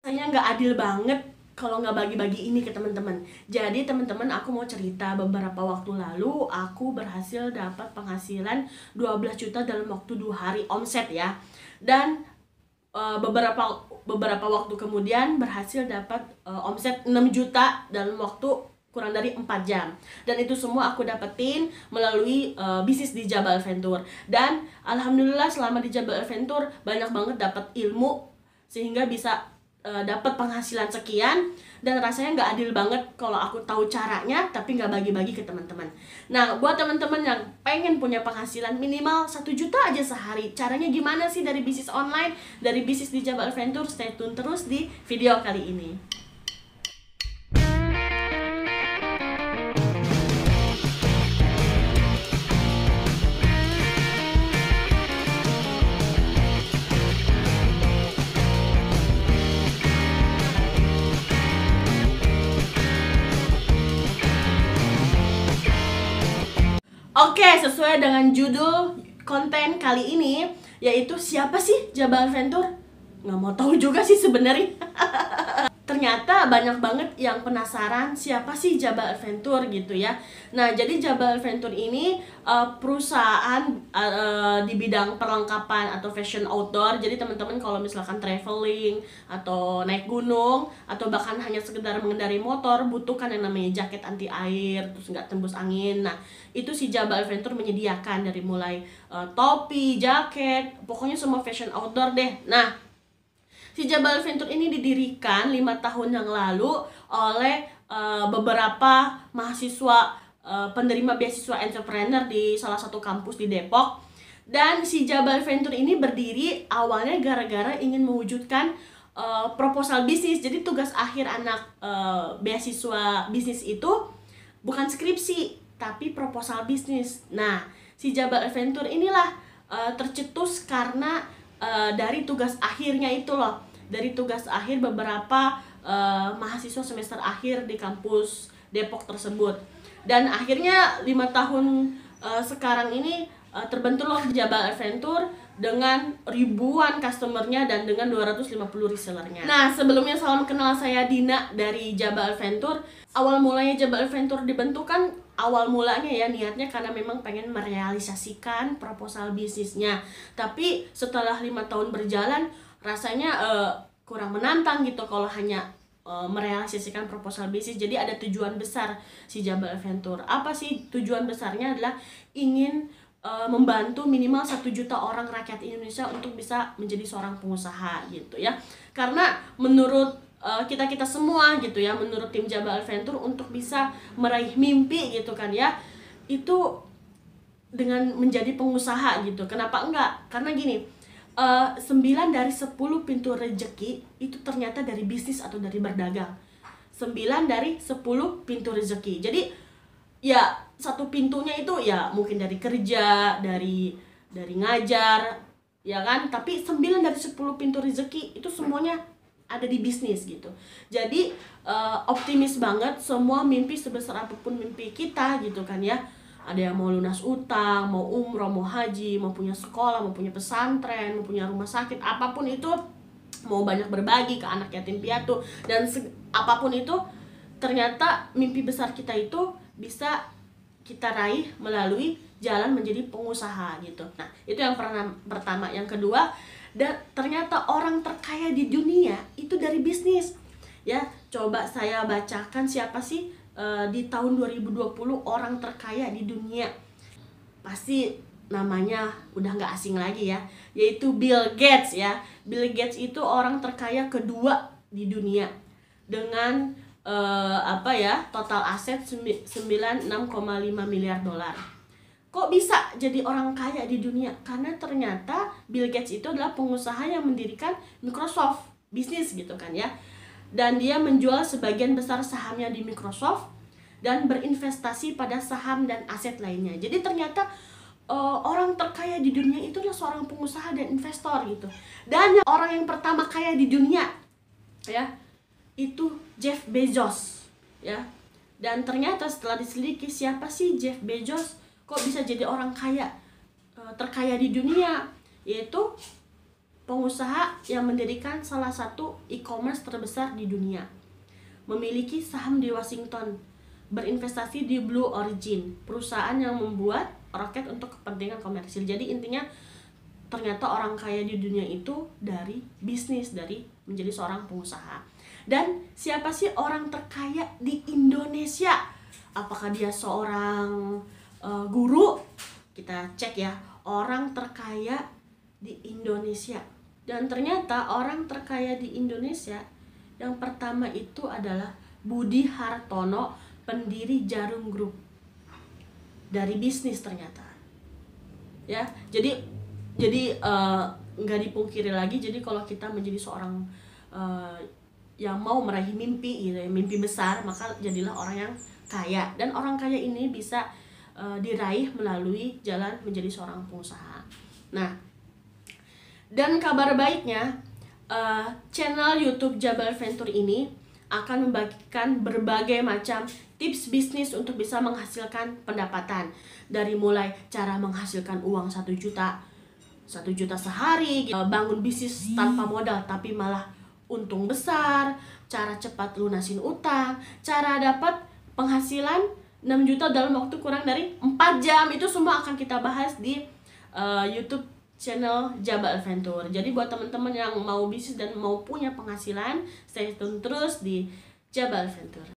Kayaknya nggak adil banget kalau nggak bagi-bagi ini ke teman-teman. Jadi teman-teman, aku mau cerita beberapa waktu lalu aku berhasil dapat penghasilan 12 juta dalam waktu 2 hari omset ya. Dan beberapa waktu kemudian berhasil dapat omset 6 juta dalam waktu kurang dari 4 jam. Dan itu semua aku dapetin melalui bisnis di Jabal Venture. Dan alhamdulillah selama di Jabal Venture banyak banget dapat ilmu sehingga bisa dapat penghasilan sekian. Dan rasanya nggak adil banget kalau aku tahu caranya tapi nggak bagi-bagi ke teman-teman. Nah, buat teman-teman yang pengen punya penghasilan minimal 1 juta aja sehari, caranya gimana sih dari bisnis online, dari bisnis di Jabal Venture? Stay tune terus di video kali ini. Oke, sesuai dengan judul konten kali ini, yaitu siapa sih Jabal Venture? Nggak mau tahu juga sih sebenarnya. Ternyata banyak banget yang penasaran siapa sih Jabal Venture gitu ya. Nah, jadi Jabal Venture ini perusahaan di bidang perlengkapan atau fashion outdoor. Jadi teman-teman kalau misalkan traveling atau naik gunung atau bahkan hanya sekedar mengendarai motor, butuhkan yang namanya jaket anti air, terus nggak tembus angin. Nah, itu si Jabal Venture menyediakan dari mulai topi, jaket, pokoknya semua fashion outdoor deh. Nah, si Jabal Venture ini didirikan 5 tahun yang lalu oleh beberapa mahasiswa penerima beasiswa entrepreneur di salah satu kampus di Depok. Dan si Jabal Venture ini berdiri awalnya gara-gara ingin mewujudkan proposal bisnis. Jadi tugas akhir anak beasiswa bisnis itu bukan skripsi, tapi proposal bisnis. Nah, si Jabal Venture inilah tercetus karena dari tugas akhirnya itu loh. Dari tugas akhir beberapa mahasiswa semester akhir di kampus Depok tersebut. Dan akhirnya 5 tahun sekarang ini terbentuk loh Jabal Venture dengan ribuan customernya dan dengan 250 resellernya. Nah, sebelumnya salam kenal, saya Dina dari Jabal Venture. Awal mulanya Jabal Venture dibentuk kan awal mulanya ya niatnya karena memang pengen merealisasikan proposal bisnisnya. Tapi setelah 5 tahun berjalan rasanya kurang menantang gitu kalau hanya merealisasikan proposal bisnis. Jadi ada tujuan besar si Jabal Venture. Apa sih tujuan besarnya? Adalah ingin membantu minimal 1 juta orang rakyat Indonesia untuk bisa menjadi seorang pengusaha gitu ya. Karena menurut kita semua gitu ya, menurut tim Jabal Venture, untuk bisa meraih mimpi gitu kan ya, itu dengan menjadi pengusaha gitu. Kenapa enggak? Karena gini, 9 dari 10 pintu rezeki itu ternyata dari bisnis atau dari berdagang. 9 dari 10 pintu rezeki. Jadi ya satu pintunya itu ya mungkin dari kerja, dari ngajar, ya kan? Tapi 9 dari 10 pintu rezeki itu semuanya ada di bisnis gitu. Jadi optimis banget, semua mimpi sebesar apapun mimpi kita gitu kan ya. Ada yang mau lunas utang, mau umroh, mau haji, mau punya sekolah, mau punya pesantren, mau punya rumah sakit, apapun itu, mau banyak berbagi ke anak yatim piatu, dan apapun itu, ternyata mimpi besar kita itu bisa kita raih melalui jalan menjadi pengusaha gitu. Nah, itu yang pertama. Yang kedua, dan ternyata orang terkaya di dunia itu dari bisnis. Ya, coba saya bacakan siapa sih di tahun 2020 orang terkaya di dunia. Pasti namanya udah nggak asing lagi ya, yaitu Bill Gates ya. Bill Gates itu orang terkaya kedua di dunia dengan total aset 96,5 miliar dolar. Kok bisa jadi orang kaya di dunia? Karena ternyata Bill Gates itu adalah pengusaha yang mendirikan Microsoft bisnis gitu kan ya. Dan dia menjual sebagian besar sahamnya di Microsoft dan berinvestasi pada saham dan aset lainnya. Jadi ternyata orang terkaya di dunia itu adalah seorang pengusaha dan investor gitu. Dan orang yang pertama kaya di dunia ya itu Jeff Bezos ya. Dan ternyata setelah diselidiki siapa sih Jeff Bezos, kok bisa jadi orang kaya terkaya di dunia, yaitu pengusaha yang mendirikan salah satu e-commerce terbesar di dunia, memiliki saham di Washington, berinvestasi di Blue Origin, perusahaan yang membuat roket untuk kepentingan komersil. Jadi intinya ternyata orang kaya di dunia itu dari bisnis, dari menjadi seorang pengusaha. Dan siapa sih orang terkaya di Indonesia? Apakah dia seorang guru? Kita cek ya, orang terkaya di Indonesia. Dan ternyata orang terkaya di Indonesia yang pertama itu adalah Budi Hartono, pendiri Jarum Group. Dari bisnis ternyata. Ya, jadi nggak dipungkiri lagi, jadi kalau kita menjadi seorang yang mau meraih mimpi gitu ya, mimpi besar, maka jadilah orang yang kaya. Dan orang kaya ini bisa diraih melalui jalan menjadi seorang pengusaha. Nah, dan kabar baiknya, channel YouTube Jabal Venture ini akan membagikan berbagai macam tips bisnis untuk bisa menghasilkan pendapatan. Dari mulai cara menghasilkan uang 1 juta sehari, bangun bisnis tanpa modal tapi malah untung besar, cara cepat lunasin utang, cara dapat penghasilan 6 juta dalam waktu kurang dari 4 jam. Itu semua akan kita bahas di YouTube channel Jabal Venture. Jadi buat teman-teman yang mau bisnis dan mau punya penghasilan, stay tune terus di Jabal Venture.